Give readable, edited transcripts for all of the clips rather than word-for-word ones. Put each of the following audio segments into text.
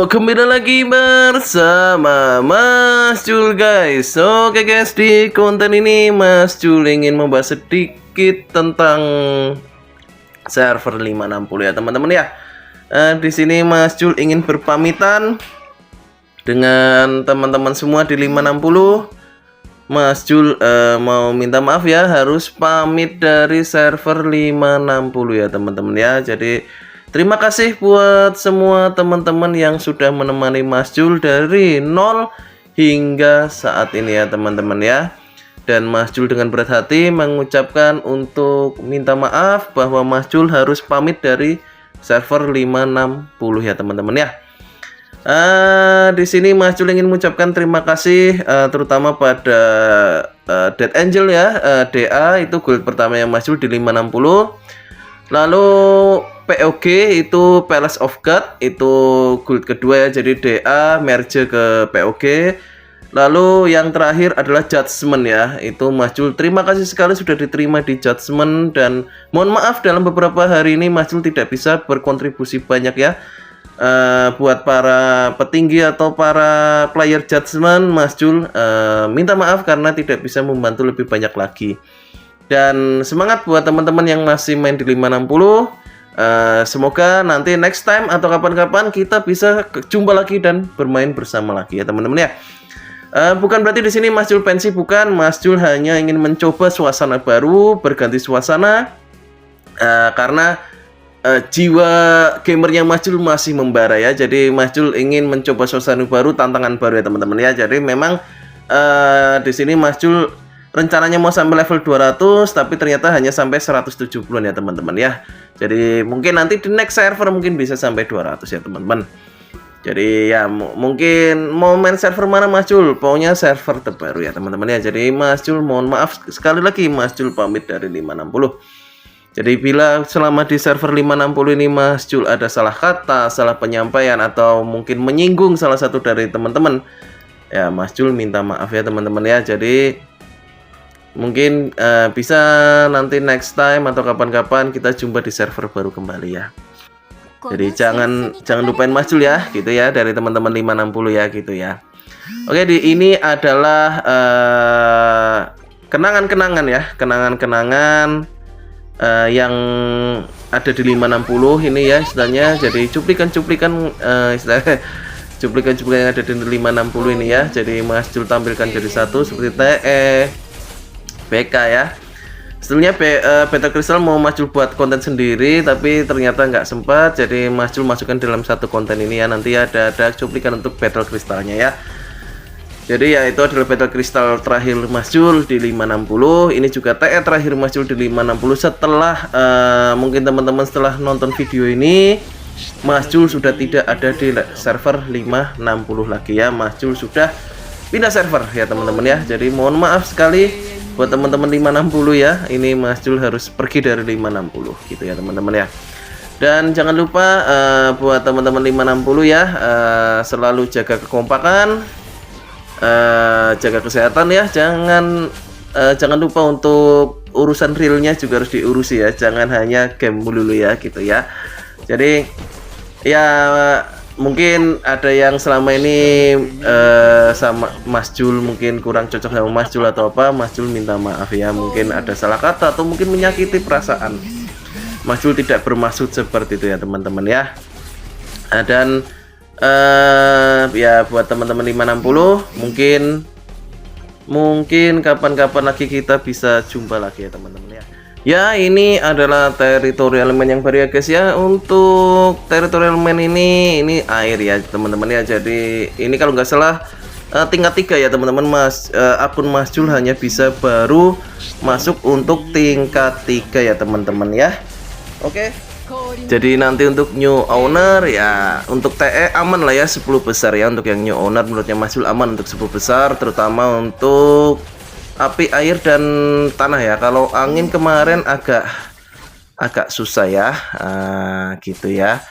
Kembali lagi bersama Mas Jul guys. Oke guys, di konten ini Mas Jul ingin membahas sedikit tentang server 560 ya teman-teman ya. Di sini Mas Jul ingin berpamitan dengan teman-teman semua di 560. Mas Jul mau minta maaf ya, harus pamit dari server 560 ya teman-teman ya. Jadi terima kasih buat semua teman-teman yang sudah menemani Mas Jul dari 0 hingga saat ini ya teman-teman ya. Dan Mas Jul dengan berat hati mengucapkan untuk minta maaf bahwa Mas Jul harus pamit dari server 560 ya teman-teman ya. Di sini Mas Jul ingin mengucapkan terima kasih terutama pada Dead Angel ya, DA itu gold pertama yang Mas Jul di 560. Lalu POG itu Palace of God itu gold kedua ya, jadi DA merge ke POG. Lalu yang terakhir adalah Judgment ya, itu Mas Jul terima kasih sekali sudah diterima di Judgment. Dan mohon maaf dalam beberapa hari ini Mas Jul tidak bisa berkontribusi banyak ya. Buat para petinggi atau para player Judgment, Mas Jul minta maaf karena tidak bisa membantu lebih banyak lagi. Dan semangat buat teman-teman yang masih main di 560. Semoga nanti next time atau kapan-kapan kita bisa jumpa lagi dan bermain bersama lagi ya teman-teman ya. Bukan berarti di sini Mas Jul pensi, bukan. Mas Jul hanya ingin mencoba suasana baru, berganti suasana karena jiwa gamernya Mas Jul masih membara ya. Jadi Mas Jul ingin mencoba suasana baru, tantangan baru ya teman-teman ya. Jadi memang di sini Mas Jul rencananya mau sampai level 200 tapi ternyata hanya sampai 170-an ya teman-teman ya. Jadi mungkin nanti di next server mungkin bisa sampai 200 ya teman-teman. Jadi ya mungkin mau main server mana Mas Jul? Pokoknya server terbaru ya teman-teman ya. Jadi Mas Jul mohon maaf sekali lagi, Mas Jul pamit dari 560. Jadi bila selama di server 560 ini Mas Jul ada salah kata, salah penyampaian atau mungkin menyinggung salah satu dari teman-teman, ya Mas Jul minta maaf ya teman-teman ya. Jadi mungkin bisa nanti next time atau kapan-kapan kita jumpa di server baru kembali ya. Jadi jangan lupain Mas Jul ya gitu ya, dari teman-teman 560 ya gitu ya. Oke, ini adalah kenangan-kenangan ya, kenangan-kenangan yang ada di 560 ini ya istilahnya. Jadi cuplikan-cuplikan istilahnya cuplikan-cuplikan yang ada di 560 ini ya. Jadi Mas Jul tampilkan jadi satu seperti TE, BK ya. Setelahnya Battle Crystal mau Mas Jul buat konten sendiri tapi ternyata nggak sempat. Jadi Mas Jul masukkan dalam satu konten ini ya. Nanti ada cuplikan untuk Battle Crystalnya ya. Jadi ya itu adalah Battle Crystal terakhir Mas Jul di 560. Ini juga TE terakhir Mas Jul di 560. Setelah mungkin teman-teman setelah nonton video ini, Mas Jul sudah tidak ada di server 560 lagi ya. Mas Jul sudah pindah server ya teman-teman ya. Jadi mohon maaf sekali buat teman-teman 560 ya. Ini Mas Jul harus pergi dari 560 gitu ya teman-teman ya. Dan jangan lupa buat teman-teman 560 ya, selalu jaga kekompakan, jaga kesehatan ya. Jangan lupa untuk urusan realnya juga harus diurusi ya. Jangan hanya game dulu ya gitu ya. Jadi ya mungkin ada yang selama ini sama Mas Jul mungkin kurang cocok sama Mas Jul atau apa, Mas Jul minta maaf ya. Mungkin ada salah kata atau mungkin menyakiti perasaan. Mas Jul tidak bermaksud seperti itu ya teman-teman ya. Dan ya buat teman-teman 560 mungkin kapan-kapan lagi kita bisa jumpa lagi ya teman-teman ya. Ya ini adalah teritorial man yang baru ya guys ya. Untuk teritorial man ini air ya teman-teman ya. Jadi ini kalau nggak salah tingkat 3 ya teman-teman. Akun Mas Jul hanya bisa baru masuk untuk tingkat 3 ya teman-teman ya. Oke. Jadi nanti untuk new owner ya, untuk TE aman lah ya 10 besar ya. Untuk yang new owner menurutnya Mas Jul aman untuk 10 besar, terutama untuk api, air, dan tanah ya. Kalau angin kemarin agak susah ya, gitu ya.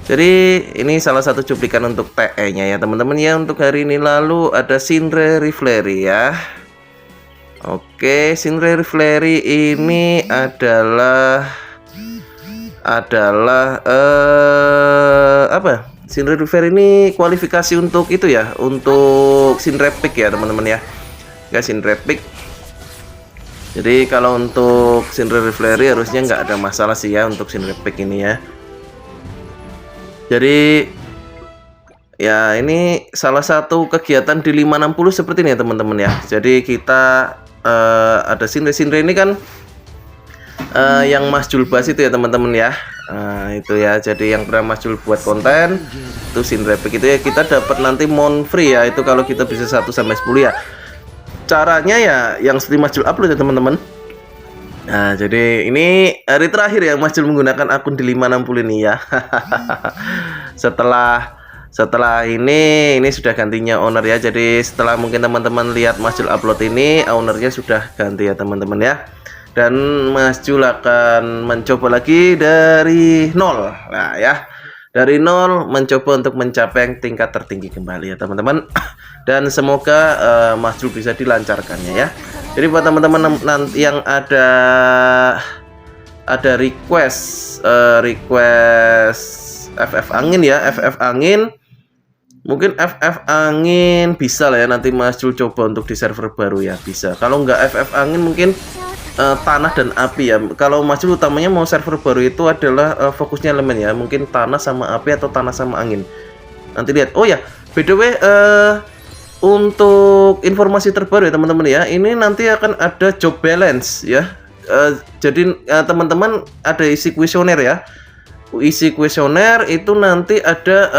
Jadi ini salah satu cuplikan untuk TE-nya ya teman-teman ya. Untuk hari ini lalu ada Sindre Rifleri ya. Oke, Sindre Rifleri ini adalah apa? Shinra River ini kualifikasi untuk itu ya, untuk Shinra Peak ya teman-teman ya. Enggak Shinra Peak. Jadi kalau untuk Shinra Rivalry harusnya nggak ada masalah sih ya untuk Shinra Peak ini ya. Jadi ya ini salah satu kegiatan di 560 seperti ini ya teman-teman ya. Jadi kita ada Shinra ini kan yang Mas Jul bahas itu ya teman-teman ya. Itu ya, jadi yang pernah Mas Jul buat konten itu Shinra Peak itu ya, kita dapat nanti mon free ya, itu kalau kita bisa 1 sampai 10 ya. Caranya ya yang seperti Mas Jul upload ya teman-teman. Nah, jadi ini hari terakhir ya Mas Jul menggunakan akun di 560 ini ya. Setelah ini sudah gantinya owner ya. Jadi setelah mungkin teman-teman lihat Mas Jul upload ini, ownernya sudah ganti ya teman-teman ya. Dan Mas Jul akan mencoba lagi dari nol. Nah ya, dari nol mencoba untuk mencapai yang tingkat tertinggi kembali ya teman-teman. Dan semoga Mas Jul bisa dilancarkannya ya. Jadi buat teman-teman nanti yang ada request FF angin ya, FF angin. Mungkin FF angin bisa lah ya, nanti Mas Jul coba untuk di server baru ya, bisa. Kalau nggak FF angin mungkin tanah dan api ya. Kalau Mas Jul utamanya mau server baru itu adalah fokusnya elemen ya, mungkin tanah sama api atau tanah sama angin. Nanti lihat. Oh ya, by the way, untuk informasi terbaru ya teman-teman ya, ini nanti akan ada job balance ya. Jadi teman-teman ada isi kuesioner ya. Isi kuesioner itu nanti ada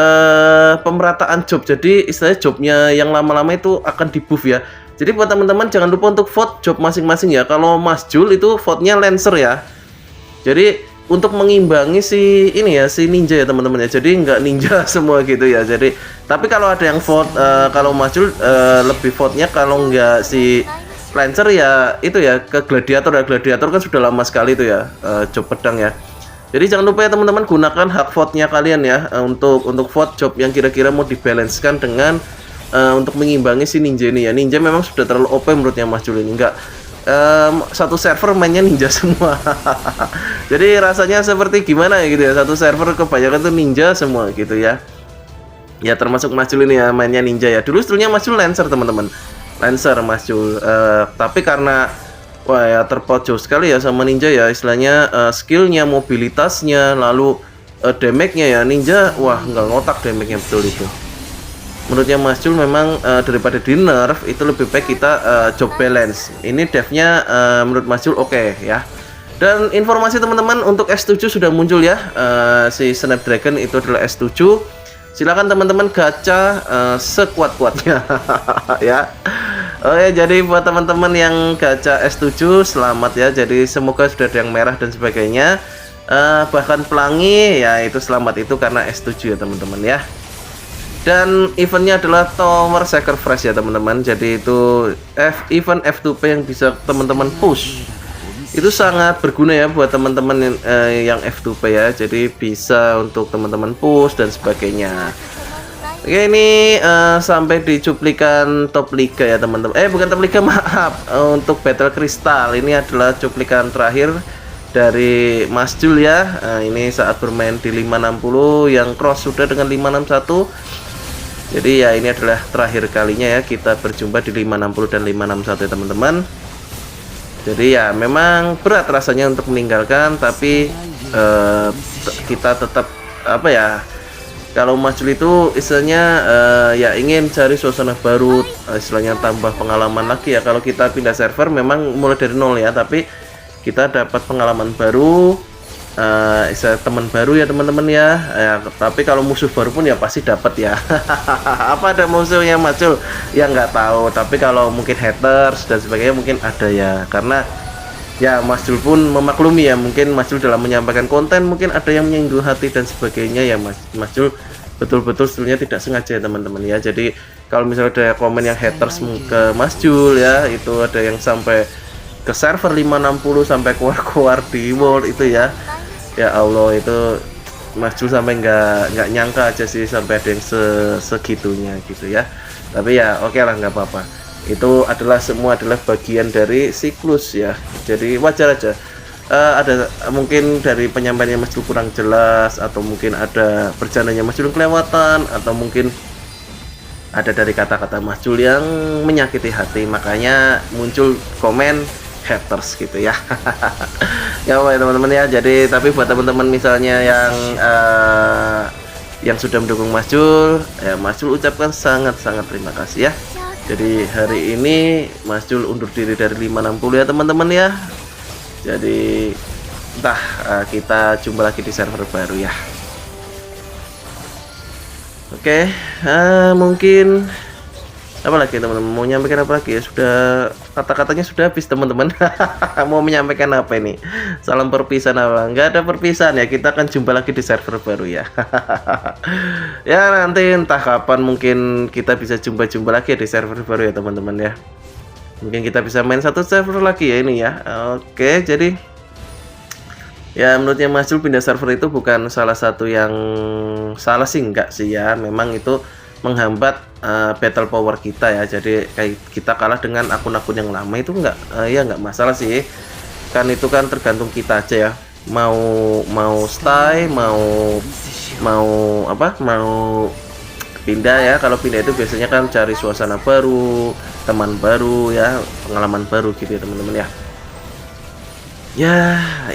pemerataan job. Jadi istilahnya jobnya yang lama-lama itu akan di buff ya. Jadi buat teman-teman jangan lupa untuk vote job masing-masing ya. Kalau Mas Jul itu vote-nya Lancer ya. Jadi untuk mengimbangi si ini ya, si ninja ya teman-teman ya. Jadi nggak ninja semua gitu ya. Jadi tapi kalau ada yang vote kalau Mas Jul lebih vote-nya kalau nggak si Lancer ya itu ya ke gladiator ya. Gladiator kan sudah lama sekali itu ya, job pedang ya. Jadi jangan lupa ya teman-teman, gunakan hak vote-nya kalian ya untuk vote job yang kira-kira mau dibalancekan dengan untuk mengimbangi si ninja ini ya. Ninja memang sudah terlalu OP menurutnya Mas Jul ini, enggak satu server mainnya ninja semua. Jadi rasanya seperti gimana ya gitu ya, satu server kebanyakan tuh ninja semua gitu ya. Ya termasuk Mas Jul ini ya mainnya ninja ya. Dulu sebetulnya Mas Jul Lancer teman-teman, Lancer Mas Jul, tapi karena wah ya terpaut jauh sekali ya sama ninja ya, istilahnya skillnya, mobilitasnya, lalu damage-nya ya ninja, wah nggak ngotak damage-nya betul itu. Menurutnya Mas Jul memang daripada di nerf itu lebih baik kita job balance. Ini devnya menurut Mas Jul oke ya. Dan informasi teman-teman untuk S7 sudah muncul ya, si Snapdragon itu adalah S7. Silakan teman-teman gacha sekuat-kuatnya ya. Oke, jadi buat teman-teman yang gacha S7 selamat ya. Jadi semoga sudah ada yang merah dan sebagainya. Bahkan pelangi ya itu selamat itu karena S7 ya teman-teman ya. Dan eventnya adalah Tower Sacrifice ya teman-teman. Jadi itu event F2P yang bisa teman-teman push. Itu sangat berguna ya buat teman-teman yang F2P ya. Jadi bisa untuk teman-teman push dan sebagainya. Oke, ini sampai di cuplikan top liga ya teman-teman. Bukan top liga, maaf. Untuk battle kristal ini adalah cuplikan terakhir dari Mas Jul ya. Ini saat bermain di 560 yang cross sudah dengan 561. Jadi ya ini adalah terakhir kalinya ya kita berjumpa di 560 dan 561 ya teman-teman. Jadi ya memang berat rasanya untuk meninggalkan, tapi kita tetap apa ya, kalau Mas Jul itu istilahnya ya ingin cari suasana baru, istilahnya tambah pengalaman lagi ya. Kalau kita pindah server memang mulai dari nol ya, tapi kita dapat pengalaman baru, istilah teman baru ya teman-teman ya. Tapi kalau musuh baru pun ya pasti dapat ya. Apa ada musuhnya Mas Jul? Ya nggak tahu. Tapi kalau mungkin haters dan sebagainya mungkin ada ya, karena ya Mas Jul pun memaklumi ya, mungkin Mas Jul dalam menyampaikan konten mungkin ada yang menyinggung hati dan sebagainya ya. Mas Jul betul-betul sebenarnya tidak sengaja ya teman-teman ya. Jadi kalau misalnya ada komen yang haters ke Mas Jul ya, itu ada yang sampai ke server 560 sampai keluar-keluar di world itu ya. Ya Allah, itu Mas Jul sampai nggak nyangka aja sih sampai ada yang segitunya gitu ya. Tapi ya oke lah, nggak apa-apa. Itu adalah semua adalah bagian dari siklus ya. Jadi wajar aja. ada mungkin dari penyampaiannya Mas Jul kurang jelas, atau mungkin ada bercandanya Mas Jul kelewatan, atau mungkin ada dari kata-kata Mas Jul yang menyakiti hati, makanya muncul komen haters gitu ya. Ya apa ya teman-teman ya. Jadi tapi buat teman-teman misalnya yang sudah mendukung Mas Jul, ya Mas Jul ucapkan sangat-sangat terima kasih ya. Jadi hari ini Mas Jul undur diri dari 560 ya teman-teman ya. Jadi entah kita jumpa lagi di server baru ya. Oke, mungkin apa lagi teman-teman, mau menyampaikan apa lagi ya? Sudah kata-katanya sudah habis teman-teman. Mau menyampaikan apa ini? Salam perpisahan apa? Nggak ada perpisahan ya, kita akan jumpa lagi di server baru ya. Ya nanti entah kapan mungkin kita bisa jumpa lagi di server baru ya teman-teman ya. Mungkin kita bisa main satu server lagi ya ini ya. Oke, jadi ya menurutnya Mas Jul pindah server itu bukan salah satu yang salah sih, enggak sih ya. Memang itu menghambat battle power kita ya. Jadi kayak kita kalah dengan akun-akun yang lama itu enggak ya enggak masalah sih. Kan itu kan tergantung kita aja ya. Mau stay, mau pindah ya. Kalau pindah itu biasanya kan cari suasana baru, teman baru ya, pengalaman baru gitu ya teman-teman ya.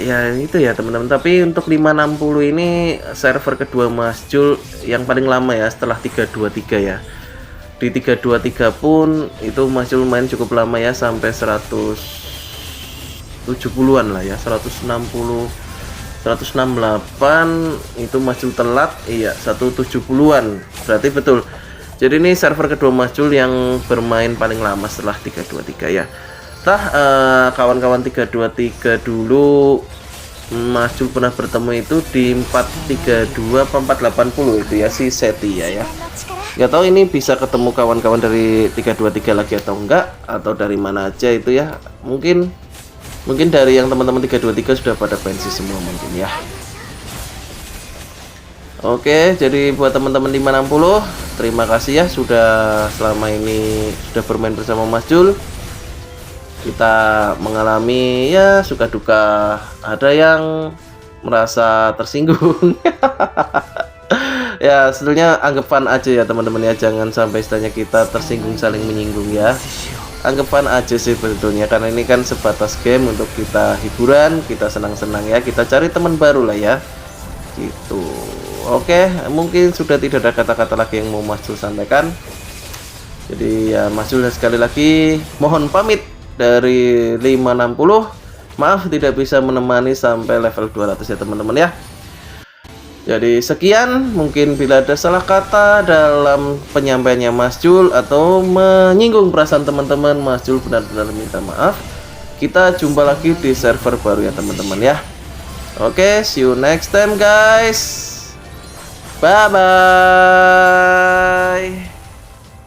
Ya itu ya teman-teman. Tapi untuk 560 ini server kedua Mas Jul yang paling lama ya, setelah 323 ya. Di 323 pun itu Mas Jul main cukup lama ya, sampai 170-an lah ya, 160 168 itu Mas Jul telat, iya 170-an. Berarti betul. Jadi ini server kedua Mas Jul yang bermain paling lama setelah 323 ya. Kawan-kawan 323 dulu Mas Jul pernah bertemu itu di 432 apa 480 itu ya, si Seti ya. Nggak tahu ini bisa ketemu kawan-kawan dari 323 lagi atau enggak, atau dari mana aja itu ya. Mungkin dari yang teman-teman 323 sudah pada pensi semua mungkin ya. Oke, jadi buat teman-teman 560 terima kasih ya sudah selama ini sudah bermain bersama Mas Jul. Kita mengalami ya suka duka, ada yang merasa tersinggung. Ya sebetulnya anggap fun aja ya teman-teman ya, jangan sampai istilahnya kita tersinggung saling menyinggung ya. Anggap fun aja sih sebetulnya, karena ini kan sebatas game untuk kita hiburan, kita senang-senang ya, kita cari teman baru lah ya gitu. Oke, mungkin sudah tidak ada kata-kata lagi yang mau Mas Jul sampaikan. Jadi ya Mas Jul sekali lagi mohon pamit dari 560. Maaf tidak bisa menemani sampai level 200 ya teman-teman ya. Jadi sekian, mungkin bila ada salah kata dalam penyampaiannya Mas Jul atau menyinggung perasaan teman-teman, Mas Jul benar-benar minta maaf. Kita jumpa lagi di server baru ya teman-teman ya. Oke, see you next time guys. Bye bye.